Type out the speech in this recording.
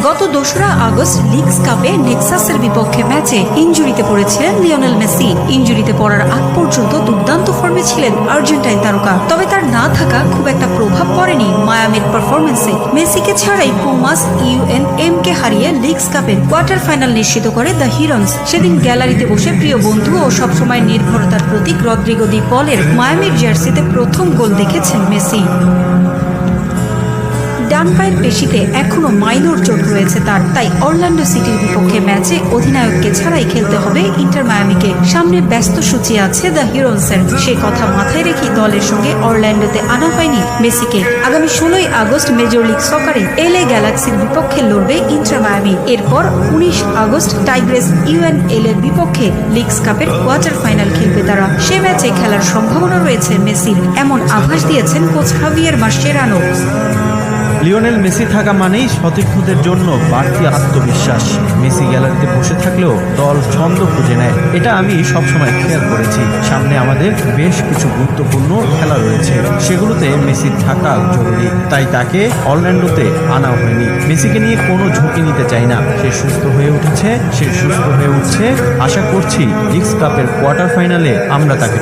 গত 2রা August leagues কাপে নেক্সাসের বিপক্ষে ম্যাচে ইনজুরিতে পড়েছিলেন লিওনেল মেসি। ইনজুরিতে পড়ার আগ পর্যন্ত দুর্দান্ত ফর্মে ছিলেন আর্জেন্টাইন তারকা, তবে তার না থাকা খুব একটা প্রভাব পড়েনি মায়ামির পারফরমেন্সে। মেসিকে ছাড়াই পুমাস UNM কে হারিয়ে লিগস কাপের কোয়ার্টার ফাইনাল নিশ্চিত করে দ্য হিরন্স। সেদিন গ্যালারিতে বসে প্রিয় বন্ধু ও সবসময় নির্ভরতার প্রতীক রদ্রিগো দি পলের মায়ামির জার্সিতে প্রথম গোল দেখেছেন মেসি। ডান পায়ের পেশিতে এখনো মাইনর চোট রয়েছে তার, তাই অরল্যান্ডো সিটির বিপক্ষে ম্যাচে অধিনায়ককে ছাড়াই খেলতে হবে ইন্টার মায়ামিকে। সামনে ব্যস্ত সূচি আছে দ্য হিরোন্সের, সে কথা মাথায় রেখে দলের সঙ্গে অরল্যান্ডোতে আনা হয়নি মেসিকে। আগামী 16ই আগস্ট মেজর লিগ সকারে LA গ্যালাক্সির বিপক্ষে লড়বে ইন্টার মায়ামি। এরপর 19 আগস্ট টাইগ্রেস UNL এর বিপক্ষে লিগস কাপের কোয়ার্টার ফাইনাল খেলবে তারা। সে ম্যাচে খেলার সম্ভাবনা রয়েছে মেসির, এমন আভাস দিয়েছেন coach Javier Mascherano. Lionel Messi থাকা মানেই সতীর্থদের জন্য বাড়তি আত্মবিশ্বাস। মেসি গ্যালারিতে বসে থাকলেও দল ছন্দ খুঁজে নেয়, এটা আমি সবসময় খেয়াল করেছি। সামনে আমাদের বেশ কিছু গুরুত্বপূর্ণ খেলা রয়েছে, সেগুলোতে মেসির থাকা জরুরি, তাই তাকে অরল্যান্ডোতে আনা হয়নি। মেসিকে নিয়ে কোনো ঝুঁকি নিতে চাই না। সে সুস্থ হয়ে উঠছে। আশা করছি লিগস কাপের কোয়ার্টার ফাইনালে আমরা তাকে